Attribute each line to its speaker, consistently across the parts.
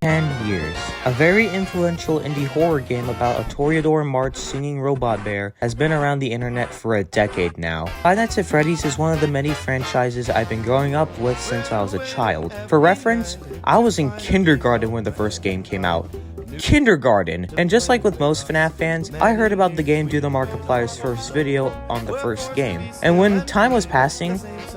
Speaker 1: 10 years. A very influential indie horror game about a Toreador March singing robot bear has been around the internet for a decade now. Five Nights at Freddy's is one of the many franchises I've been growing up with since I was a child. For reference, I was in kindergarten when the first game came out. Kindergarten. And just like with most FNaF fans, I heard about the game due to Markiplier's first video on the first game. And when time was passing,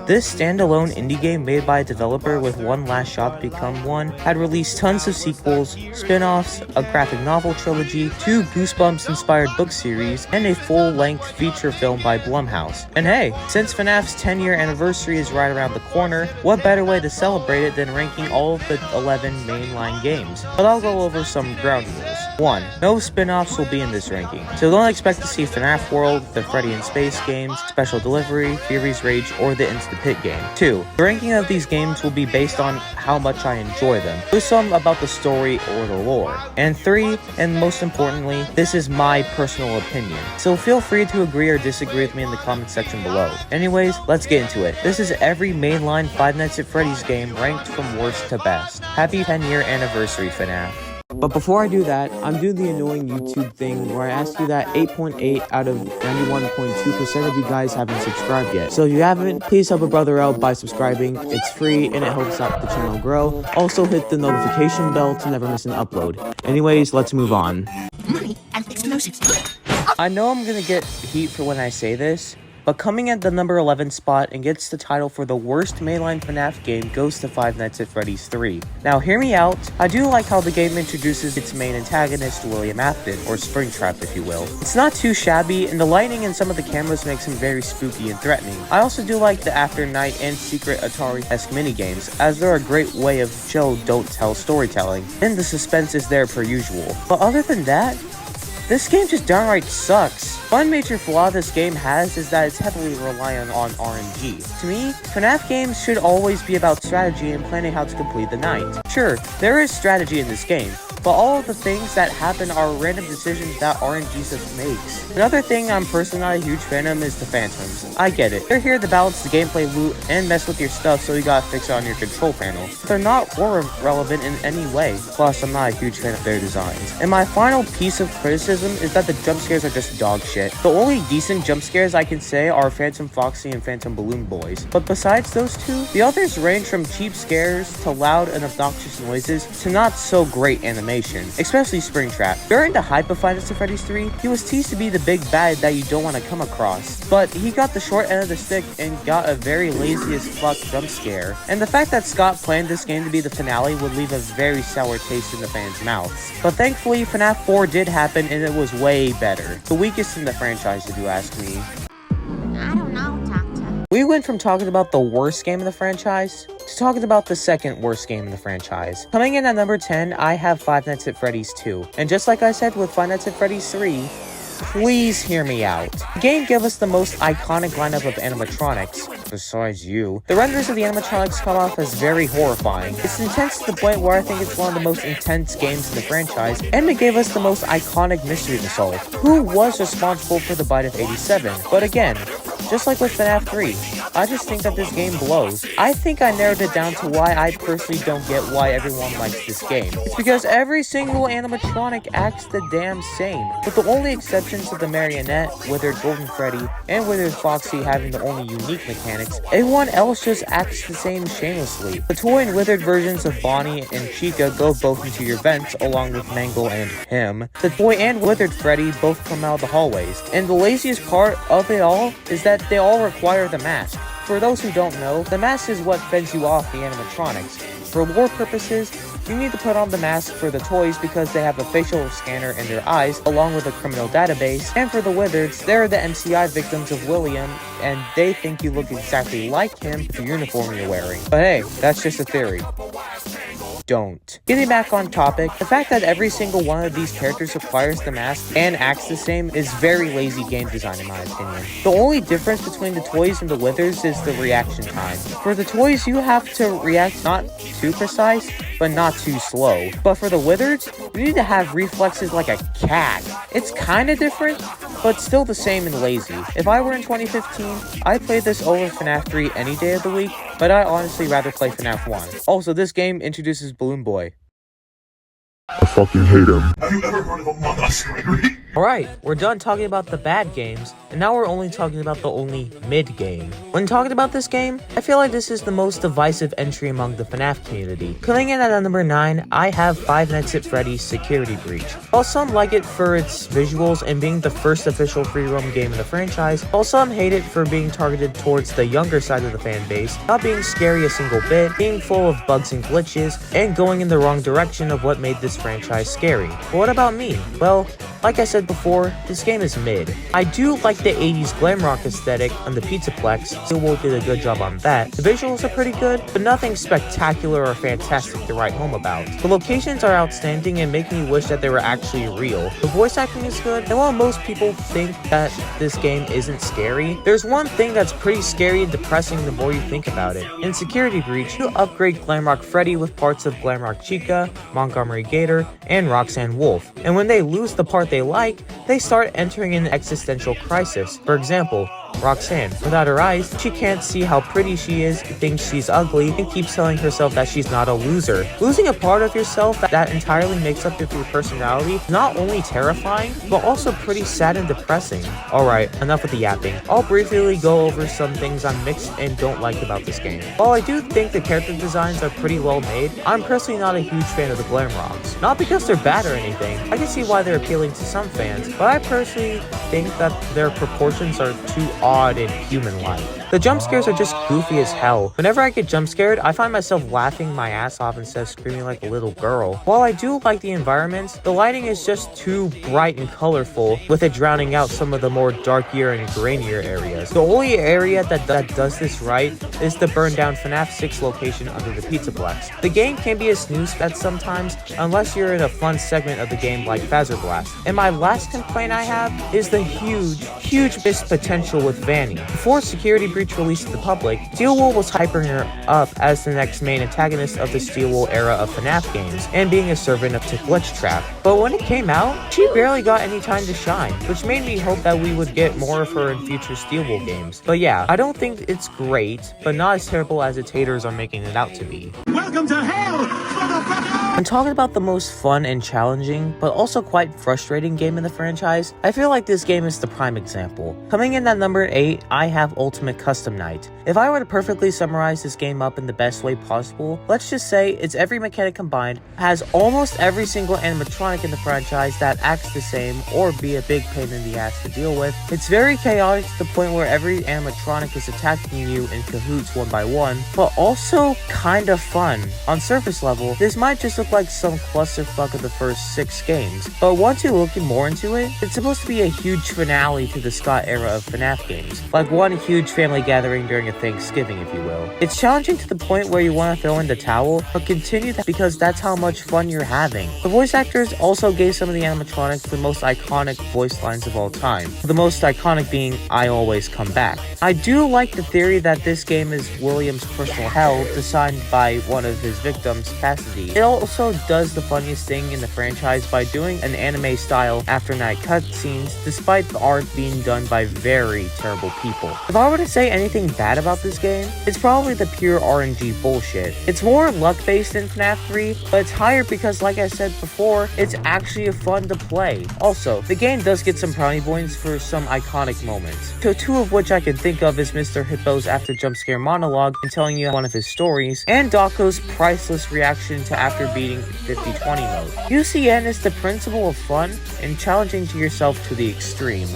Speaker 1: this standalone indie game made by a developer with one last shot to become one had released tons of sequels, spin-offs, a graphic novel trilogy, 2 Goosebumps-inspired book series, and a full-length feature film by Blumhouse. And hey, since FNAF's 10-year anniversary is right around the corner, what better way to celebrate it than ranking all of the 11 mainline games? But I'll go over some ground rules. 1. No spin-offs will be in this ranking, so don't expect to see FNAF World, the Freddy in Space games, Special Delivery, Fury's Rage, or the Into the Pit game. 2. The ranking of these games will be based on how much I enjoy them, with some about the story or the lore. And 3, and most importantly, this is my personal opinion, so feel free to agree or disagree with me in the comment section below. Anyways, let's get into it. This is every mainline Five Nights at Freddy's game ranked from worst to best. Happy 10-year anniversary, FNAF. But before I do that, I'm doing the annoying YouTube thing where I ask you that 8.8 out of 91.2% of you guys haven't subscribed yet. So if you haven't, please help a brother out by subscribing. It's free and it helps out the channel grow. Also hit the notification bell to never miss an upload. Anyways, let's move on.
Speaker 2: Money and explosives.
Speaker 1: I know I'm gonna get heat for when I say this, but coming at the number 11 spot and gets the title for the worst mainline FNAF game goes to Five Nights at Freddy's 3. Now hear me out, I do like how the game introduces its main antagonist, William Afton, or Springtrap if you will. It's not too shabby, and the lighting in some of the cameras makes him very spooky and threatening. I also do like the After Night and Secret Atari-esque minigames, as they're a great way of show don't tell storytelling, and the suspense is there per usual. But other than that, this game just downright sucks. One major flaw this game has is that it's heavily reliant on RNG. To me, FNAF games should always be about strategy and planning how to complete the night. Sure, there is strategy in this game, but all of the things that happen are random decisions that RNG just makes. Another thing I'm personally not a huge fan of is the Phantoms. I get it, they're here to balance the gameplay loot and mess with your stuff, so you gotta fix it on your control panel. But they're not horror relevant in any way, plus I'm not a huge fan of their designs. And my final piece of criticism is that the jump scares are just dog shit. The only decent jump scares I can say are Phantom Foxy and Phantom Balloon Boys, but besides those two, the others range from cheap scares to loud and obnoxious noises to not so great animation, especially Springtrap. During the hype of Five Nights at Freddy's 3, he was teased to be the big bad that you don't want to come across, but he got the short end of the stick and got a very lazy as fuck jump scare, and the fact that Scott planned this game to be the finale would leave a very sour taste in the fans' mouths. But thankfully, FNAF 4 did happen and it was way better. The weakest in the franchise if you ask me.
Speaker 2: I don't know, Doctor.
Speaker 1: We went from talking about the worst game in the franchise to talking about the second worst game in the franchise. Coming in at number 10, I have Five Nights at Freddy's 2. And just like I said with Five Nights at Freddy's 3, please hear me out. The game gave us the most iconic lineup of animatronics, besides you. The renders of the animatronics come off as very horrifying. It's intense to the point where I think it's one of the most intense games in the franchise, and it gave us the most iconic mystery to solve. Who was responsible for the bite of 87? But again, just like with FNAF 3, I just think that this game blows. I think I narrowed it down to why I personally don't get why everyone likes this game. It's because every single animatronic acts the damn same, with the only exceptions of the Marionette, Withered Golden Freddy, and Withered Foxy having the only unique mechanics. Everyone else just acts the same shamelessly. The toy and Withered versions of Bonnie and Chica go both into your vents, along with Mangle and him. The toy and Withered Freddy both come out of the hallways, and the laziest part of it all is that they all require the mask. For those who don't know, the mask is what fends you off the animatronics. For lore purposes, you need to put on the mask for the toys because they have a facial scanner in their eyes along with a criminal database, and for the Withereds, they're the MCI victims of William and they think you look exactly like him with the uniform you're wearing. But hey, that's just a theory. Don't. Getting back on topic, the fact that every single one of these characters requires the mask and acts the same is very lazy game design in my opinion. The only difference between the toys and the withers is the reaction time. For the toys, you have to react not too precise, but not too slow. But for the withers, you need to have reflexes like a cat. It's kinda different, but still the same and lazy. If I were in 2015, I'd play this over FNaF 3 any day of the week, but I'd honestly rather play FNaF 1. Also, this game introduces Balloon Boy.
Speaker 3: I fucking hate him. Have you ever heard of Among Us, Gregory?
Speaker 1: Alright, we're done talking about the bad games, and now we're only talking about the only mid game. When talking about this game, I feel like this is the most divisive entry among the FNaF community. Coming in at number 9, I have Five Nights at Freddy's Security Breach. While some like it for its visuals and being the first official free roam game in the franchise, while some hate it for being targeted towards the younger side of the fan base, not being scary a single bit, being full of bugs and glitches, and going in the wrong direction of what made this franchise scary. But what about me? Well, like I said before, this game is mid. I do like the 80s glam rock aesthetic on the Pizzaplex, Steel Wool did a good job on that. The visuals are pretty good, but nothing spectacular or fantastic to write home about. The locations are outstanding and make me wish that they were actually real. The voice acting is good, and while most people think that this game isn't scary, there's one thing that's pretty scary and depressing the more you think about it. In Security Breach, you upgrade Glamrock Freddy with parts of Glamrock Chica, Montgomery Gator, and Roxanne Wolf, and when they lose the part they like, they start entering an existential crisis. For example, Roxanne, without her eyes, she can't see how pretty she is, thinks she's ugly, and keeps telling herself that she's not a loser. Losing a part of yourself that entirely makes up your personality is not only terrifying, but also pretty sad and depressing. Alright, enough with the yapping. I'll briefly go over some things I'm mixed and don't like about this game. While I do think the character designs are pretty well made, I'm personally not a huge fan of the Glamrocks. Not because they're bad or anything, I can see why they're appealing to some fans, but I personally think that their proportions are too odd and human-like. The jump scares are just goofy as hell. Whenever I get jump scared, I find myself laughing my ass off instead of screaming like a little girl. While I do like the environments, the lighting is just too bright and colorful, with it drowning out some of the more darkier and grainier areas. The only area that does this right is the burned down FNaF 6 location under the Pizzaplex. The game can be a snooze at sometimes, unless you're in a fun segment of the game like Phaser Blast. And my last complaint I have is the huge missed potential with Vanny. Before Security Breach released to the public, Steel Wool was hyping her up as the next main antagonist of the Steel Wool era of FNaF games, and being a servant of Glitch Trap. But when it came out, she barely got any time to shine, which made me hope that we would get more of her in future Steel Wool games. But yeah, I don't think it's great, but not as terrible as its haters are making it out to be.
Speaker 4: Welcome to hell, motherfucker!
Speaker 1: When talking about the most fun and challenging, but also quite frustrating game in the franchise, I feel like this game is the prime example. Coming in at number 8, I have Ultimate Custom Night. If I were to perfectly summarize this game up in the best way possible, let's just say it's every mechanic combined, has almost every single animatronic in the franchise that acts the same or be a big pain in the ass to deal with. It's very chaotic to the point where every animatronic is attacking you in cahoots one by one, but also kind of fun. On surface level, this might just look like some clusterfuck of the first 6 games, but once you look more into it, it's supposed to be a huge finale to the Scott era of FNaF games, like one huge family gathering during a Thanksgiving, if you will. It's challenging to the point where you want to throw in the towel, but continue that because that's how much fun you're having. The voice actors also gave some of the animatronics the most iconic voice lines of all time, the most iconic being "I always come back." I do like the theory that this game is William's personal hell designed by one of his victims, Cassidy. It also does the funniest thing in the franchise by doing an anime style after night cutscenes despite the art being done by very terrible people. If I were to say anything bad about this game, it's probably the pure RNG bullshit. It's more luck based than FNaF 3, but it's higher because, like I said before, it's actually fun to play. Also, the game does get some brownie points for some iconic moments. So 2 of which I can think of is Mr. Hippo's after jump scare monologue and telling you one of his stories, and Dako's priceless reaction to after beating 50-20 mode. UCN is the principle of fun and challenging to yourself to the extreme.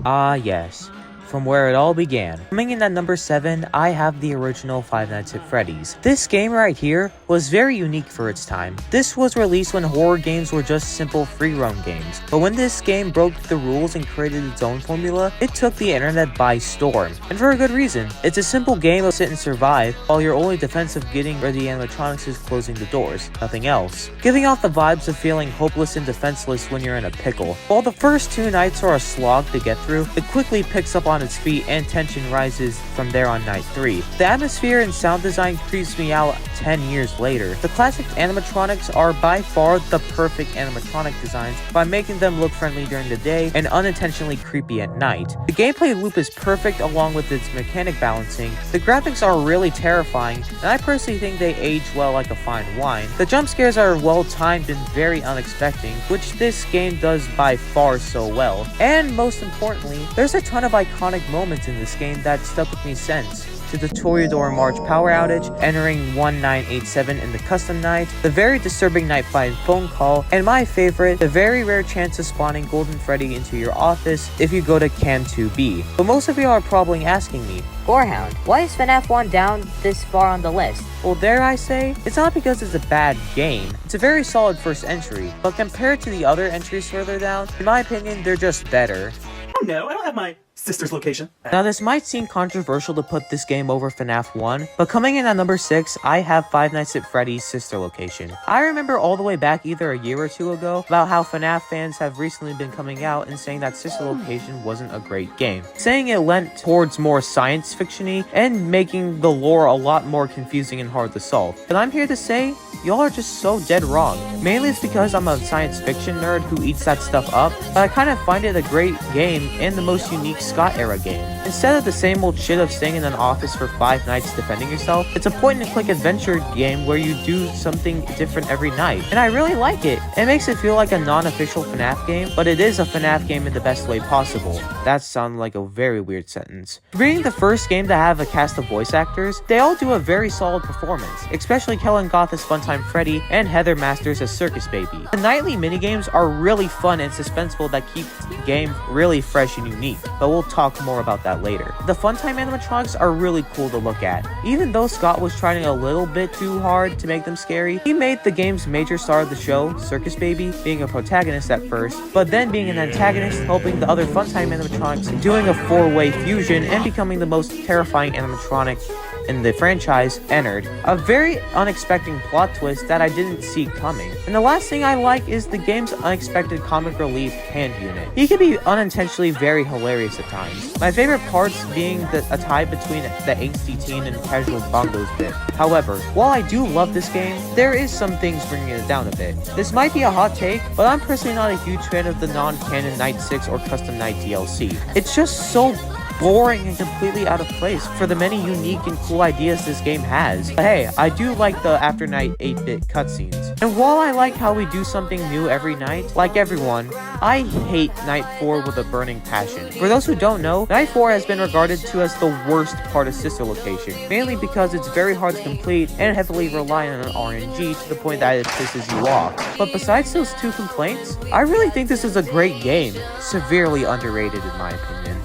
Speaker 1: Ah yes, from where it all began. Coming in at number 7, I have the original Five Nights at Freddy's. This game right here was very unique for its time. This was released when horror games were just simple free roam games, but when this game broke the rules and created its own formula, it took the internet by storm, and for a good reason. It's a simple game of sit and survive, while your only defense of getting rid of the animatronics is closing the doors, nothing else. Giving off the vibes of feeling hopeless and defenseless when you're in a pickle. While the first 2 nights are a slog to get through, it quickly picks up on its feet, and tension rises from there on night 3. The atmosphere and sound design creeps me out 10 years later. The classic animatronics are by far the perfect animatronic designs by making them look friendly during the day and unintentionally creepy at night. The gameplay loop is perfect along with its mechanic balancing. The graphics are really terrifying, and I personally think they age well like a fine wine. The jump scares are well timed and very unexpected, which this game does by far so well. And most importantly, there's a ton of iconic moments in this game that stuck with me since. To the Toreador March power outage, entering 1987 in the custom night, the very disturbing night 5 phone call, and my favorite, the very rare chance of spawning Golden Freddy into your office if you go to Cam 2B. But most of you are probably asking me,
Speaker 5: Gorehound, why is FNaF 1 down this far on the list?
Speaker 1: well, dare I say, it's not because it's a bad game. It's a very solid first entry, but compared to the other entries further down, in my opinion, they're just better.
Speaker 6: Oh no, I don't have my sister's location.
Speaker 1: Now, this might seem controversial to put this game over FNaF 1, but coming in at number 6, I have Five Nights at Freddy's sister location. I remember all the way back either a year or two ago about how FNaF fans have recently been coming out and saying that sister location wasn't a great game, saying it lent towards more science fiction-y and making the lore a lot more confusing and hard to solve. But I'm here to say, y'all are just so dead wrong. Mainly it's because I'm a science fiction nerd who eats that stuff up, but I kind of find it a great game and the most unique Scott era game. Instead of the same old shit of staying in an office for 5 nights defending yourself, it's a point-and-click adventure game where you do something different every night, and I really like it. It makes it feel like a non-official FNaF game, but it is a FNaF game in the best way possible. That sounded like a very weird sentence. Being the first game to have a cast of voice actors, they all do a very solid performance, especially Kellen Goth as Funtime Freddy and Heather Masters as Circus Baby. The nightly minigames are really fun and suspenseful that keep the game really fresh and unique, but we'll talk more about that later. The Funtime animatronics are really cool to look at. Even though Scott was trying a little bit too hard to make them scary, he made the game's major star of the show, Circus Baby, being a protagonist at first, but then being an antagonist, helping the other Funtime animatronics, doing a 4-way fusion, and becoming the most terrifying animatronic in the franchise, entered. A very unexpected plot twist that I didn't see coming. And the last thing I like is the game's unexpected comic relief hand unit. He can be unintentionally very hilarious at times. My favorite parts being a tie between the angsty teen and casual bongos bit. However, while I do love this game, there is some things bringing it down a bit. This might be a hot take, but I'm personally not a huge fan of the non-canon Night 6 or Custom Night DLC. It's just so boring and completely out of place for the many unique and cool ideas this game has. But hey, I do like the After Night 8-bit cutscenes. And while I like how we do something new every night, like everyone, I hate Night 4 with a burning passion. For those who don't know, Night 4 has been regarded to as the worst part of Sister Location, mainly because it's very hard to complete and heavily reliant on RNG to the point that it pisses you off. But besides those two complaints, I really think this is a great game, severely underrated in my opinion.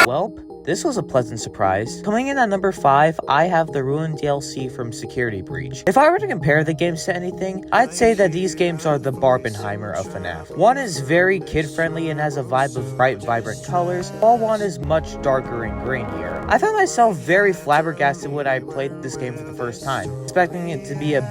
Speaker 1: Welp, this was a pleasant surprise. Coming in at number 5, I have the Ruin DLC from Security Breach. If I were to compare the games to anything, I'd say that these games are the Barbenheimer of FNaF. One is very kid-friendly and has a vibe of bright, vibrant colors, while one is much darker and grainier. I found myself very flabbergasted when I played this game for the first time, expecting it to be a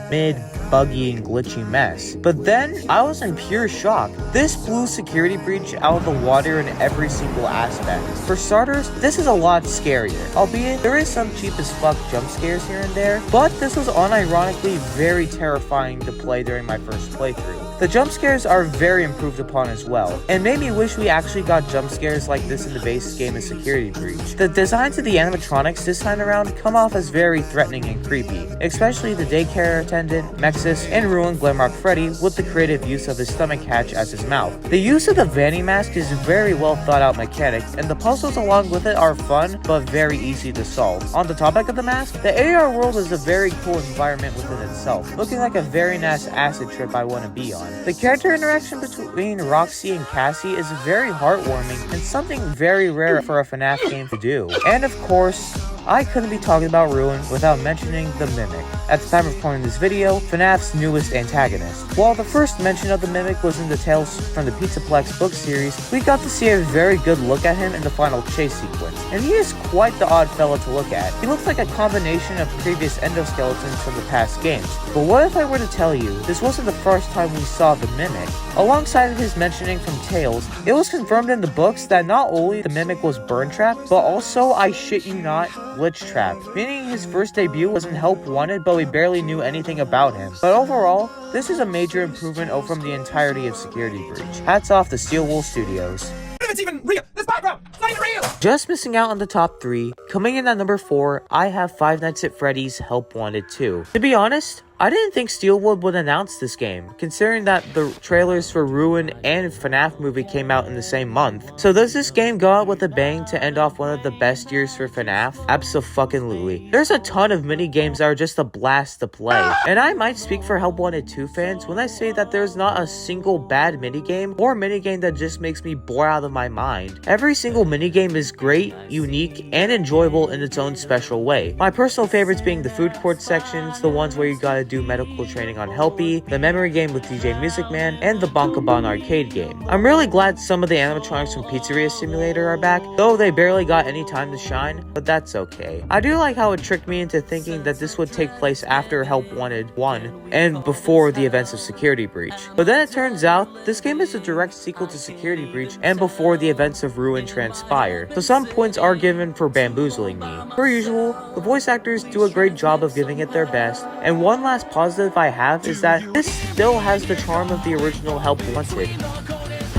Speaker 1: buggy and glitchy mess. But then, I was in pure shock. This blew Security Breach out of the water in every single aspect. For starters, this is a lot scarier, albeit there is some cheap as fuck jump scares here and there, but this was unironically very terrifying to play during my first playthrough. The jump scares are very improved upon as well, and made me wish we actually got jump scares like this in the base game of Security Breach. The designs of the animatronics this time around come off as very threatening and creepy, especially the daycare attendant, Mexis, and ruined Glamrock Freddy with the creative use of his stomach hatch as his mouth. The use of the Vanny mask is a very well thought out mechanic, and the puzzles along with it are fun, but very easy to solve. On the topic of the mask, the AR world is a very cool environment within itself, looking like a very nice acid trip I want to be on. The character interaction between Roxy and Cassie is very heartwarming and something very rare for a FNaF game to do. And of course, I couldn't be talking about Ruin without mentioning the Mimic. at the time of recording this video, FNAF's newest antagonist. While the first mention of the Mimic was in the Tales from the Pizzaplex book series, we got to see a very good look at him in the final chase sequence, and he is quite the odd fella to look at. He looks like a combination of previous endoskeletons from the past games. But what if I were to tell you, this wasn't the first time we saw the Mimic? Alongside his mentioning from Tales, it was confirmed in the books that not only the Mimic was burn trapped, but also, I shit you not, glitch trapped, meaning his first debut was in Help Wanted, but we barely knew anything about him. But overall, this is a major improvement over from the entirety of Security Breach. Hats off to Steel Wool Studios.
Speaker 6: It's even real. This background, it's not even real.
Speaker 1: Just missing out on the top 3, coming in at number 4, I have Five Nights at Freddy's Help Wanted 2. To be honest, I didn't think Steelwood would announce this game, considering that the trailers for Ruin and FNAF movie came out in the same month. So does this game go out with a bang to end off one of the best years for FNAF? Abso-fucking-lutely. There's a ton of mini games that are just a blast to play, and I might speak for Help Wanted 2 fans when I say that there's not a single bad minigame or minigame that just makes me bore out of my mind. Every single minigame is great, unique, and enjoyable in its own special way. My personal favorites being the food court sections, the ones where you gotta do medical training on Helpy, the memory game with DJ Music Man, and the Bonkabon arcade game. I'm really glad some of the animatronics from Pizzeria Simulator are back, though they barely got any time to shine, but that's okay. I do like how it tricked me into thinking that this would take place after Help Wanted 1 and before the events of Security Breach. But then it turns out, this game is a direct sequel to Security Breach and before the events of Ruin transpire, so some points are given for bamboozling me. Per usual, the voice actors do a great job of giving it their best, and one last positive I have is that this still has the charm of the original Help Wanted.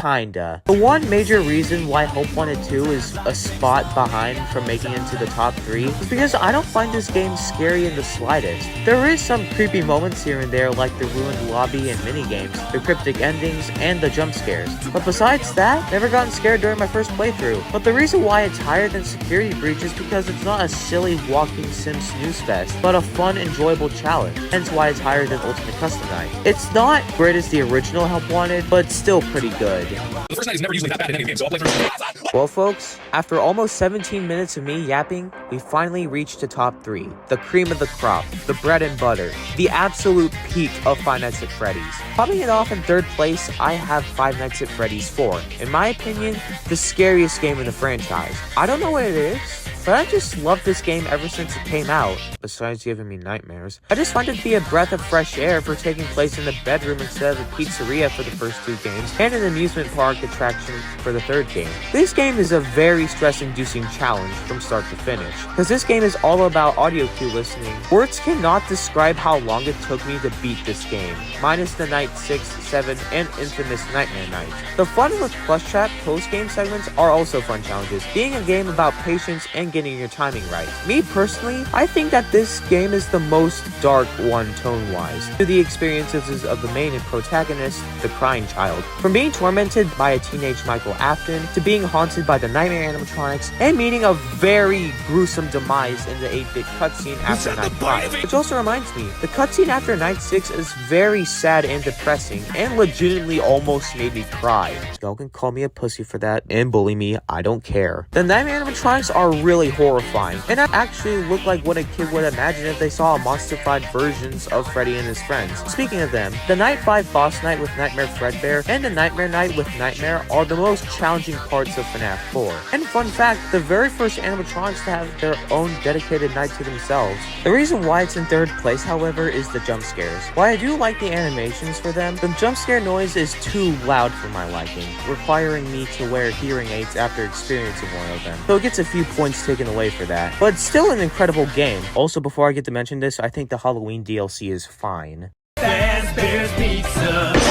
Speaker 1: Kinda. The one major reason why Help Wanted 2 is a spot behind from making it into the top 3 is because I don't find this game scary in the slightest. There is some creepy moments here and there like the ruined lobby and minigames, the cryptic endings, and the jump scares. But besides that, never gotten scared during my first playthrough. But the reason why it's higher than Security Breach is because it's not a silly walking sim snooze fest, but a fun, enjoyable challenge. Hence why it's higher than Ultimate Custom Night. It's not great as the original Help Wanted, but still pretty good.
Speaker 7: The first night is never usually that bad in any game, so I'll play through.
Speaker 1: Well folks, after almost 17 minutes of me yapping, we finally reached the top 3. The cream of the crop, the bread and butter, the absolute peak of Five Nights at Freddy's. Popping it off in 3rd place, I have Five Nights at Freddy's 4. In my opinion, the scariest game in the franchise. I don't know what it is, but I just loved this game ever since it came out, besides giving me nightmares. I just find it to be a breath of fresh air for taking place in the bedroom instead of a pizzeria for the first 2 games, and an amusement park attraction for the 3rd game. This game is a very stress-inducing challenge from start to finish, because this game is all about audio cue listening. Words cannot describe how long it took me to beat this game, minus the night 6, 7, and infamous Nightmare Night. The fun with Plush Trap post-game segments are also fun challenges, being a game about patience and getting your timing right. Me personally, I think that this game is the most dark one tone-wise, to the experiences of the main protagonist, the crying child. From being tormented by a teenage Michael Afton, to being haunted by the nightmare animatronics, and meeting a very gruesome demise in the 8-bit cutscene after Night 5. Which also reminds me, the cutscene after Night 6 is very sad and depressing, and legitimately almost made me cry. Y'all can call me a pussy for that, and bully me, I don't care. The nightmare animatronics are really horrifying, and that actually look like what a kid would imagine if they saw monstrified versions of Freddy and his friends. Speaking of them, the Night 5 boss night with Nightmare Fredbear and the Nightmare Night with Nightmare are the most challenging parts of FNAF 4. And fun fact, the very first animatronics to have their own dedicated night to themselves. The reason why it's in 3rd place, however, is the jump scares. While I do like the animations for them, the jump scare noise is too loud for my liking, requiring me to wear hearing aids after experiencing one of them. So it gets a few points taken away for that. But it's still an incredible game. Also, before I get to mention this, I think the Halloween DLC is fine.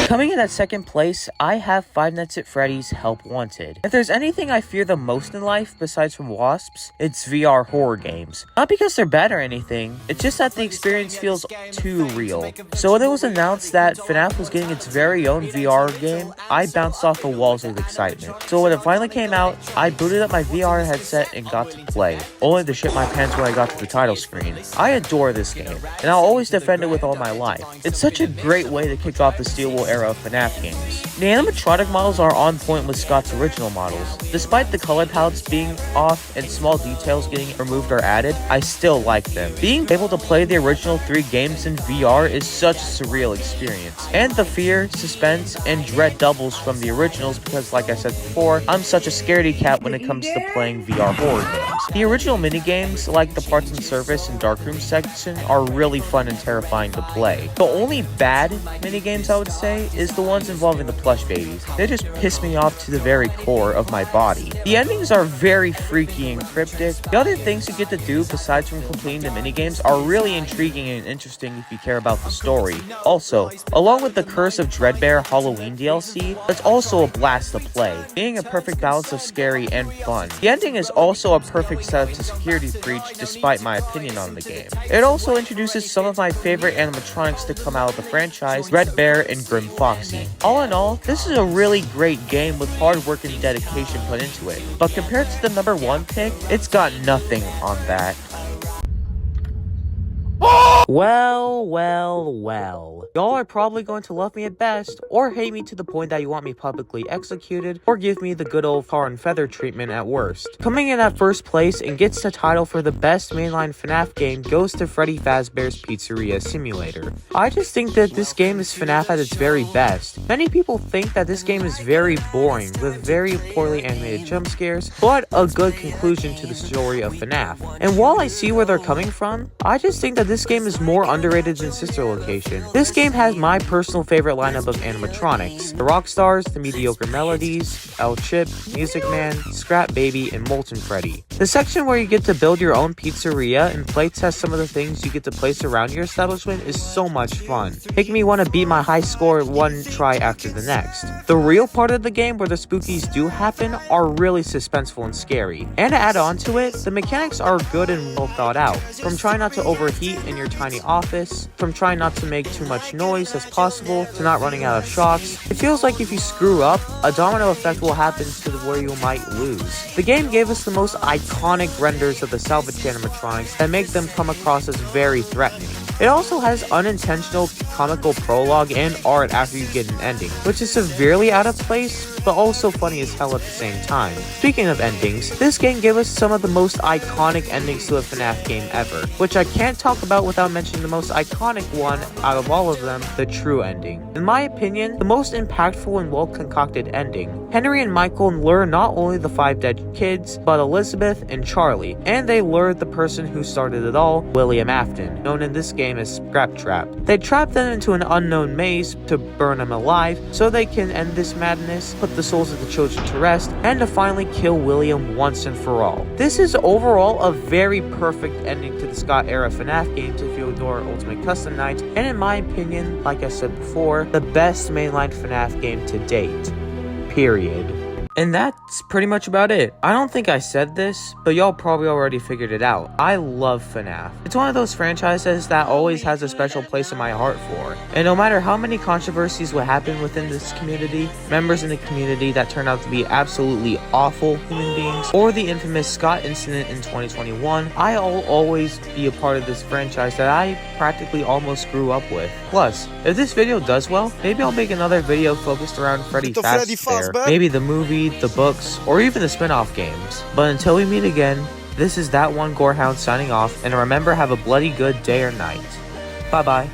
Speaker 1: Coming in at 2nd place, I have Five Nights at Freddy's Help Wanted. If there's anything I fear the most in life, besides from wasps, it's VR horror games. Not because they're bad or anything, it's just that the experience feels too real. So when it was announced that FNAF was getting its very own VR game, I bounced off the walls with excitement. So when it finally came out, I booted up my VR headset and got to play, only to shit my pants when I got to the title screen. I adore this game, and I'll always defend it with all my life. It's such a great way to kick off the Steel Wool era era FNAF games. The animatronic models are on point with Scott's original models. Despite the color palettes being off and small details getting removed or added, I still like them. Being able to play the original 3 games in VR is such a surreal experience, and the fear, suspense, and dread doubles from the originals because, like I said before, I'm such a scaredy cat when it comes to playing VR horror games. The original minigames, like the parts and service and darkroom section, are really fun and terrifying to play. The only bad minigames I would say is the ones involving the plush babies. They just piss me off to the very core of my body. The endings are very freaky and cryptic. The other things you get to do besides from completing the minigames are really intriguing and interesting if you care about the story. Also, along with the Curse of Dreadbear Halloween DLC, it's also a blast to play, being a perfect balance of scary and fun. The ending is also a perfect setup to security breach despite my opinion on the game. It also introduces some of my favorite animatronics to come out of the franchise, Red Bear and Grim Foxy. All in all, this is a really great game with hard work and dedication put into it, but compared to the number 1 pick, it's got nothing on that. Well. Y'all are probably going to love me at best, or hate me to the point that you want me publicly executed, or give me the good old tar and feather treatment at worst. Coming in at first place and gets the title for the best mainline FNAF game goes to Freddy Fazbear's Pizzeria Simulator. I just think that this game is FNAF at its very best. Many people think that this game is very boring, with very poorly animated jump scares, but a good conclusion to the story of FNAF. And while I see where they're coming from, I just think that this game is more underrated than Sister Location. This game has my personal favorite lineup of animatronics: the Rockstars, the Mediocre Melodies, El Chip, Music Man, Scrap Baby, and Molten Freddy. The section where you get to build your own pizzeria and play test some of the things you get to place around your establishment is so much fun, making me want to beat my high score one try after the next. The real part of the game where the spookies do happen are really suspenseful and scary. And to add on to it, the mechanics are good and well thought out. From trying not to overheat in your tiny office, from trying not to make too much noise as possible, to not running out of shocks. It feels like if you screw up, a domino effect will happen to where you might lose. The game gave us the most iconic renders of the salvage animatronics that make them come across as very threatening. It also has unintentional comical prologue and art after you get an ending, which is severely out of place, but also funny as hell at the same time. Speaking of endings, this game gave us some of the most iconic endings to a FNAF game ever, which I can't talk about without mentioning the most iconic one out of all of them, the true ending. In my opinion, the most impactful and well-concocted ending. Henry and Michael lure not only the 5 dead kids, but Elizabeth and Charlie, and they lure the person who started it all, William Afton, known in this game as Scrap Trap. They trap them into an unknown maze to burn them alive so they can end this madness, put the souls of the children to rest, and to finally kill William once and for all. This is overall a very perfect ending to the Scott era FNAF games if you adore Ultimate Custom Night, and in my opinion, like I said before, the best mainline FNAF game to date. Period. And that's pretty much about it. I don't think I said this, but y'all probably already figured it out. I love FNAF. It's one of those franchises that always has a special place in my heart for. And no matter how many controversies will happen within this community, members in the community that turn out to be absolutely awful human beings, or the infamous Scott incident in 2021, I'll always be a part of this franchise that I practically almost grew up with. Plus, if this video does well, maybe I'll make another video focused around Freddy Fazbear, maybe the movie, the books, or even the spin-off games. But until we meet again, this is That One Gorehound signing off, and remember, have a bloody good day or night. Bye bye.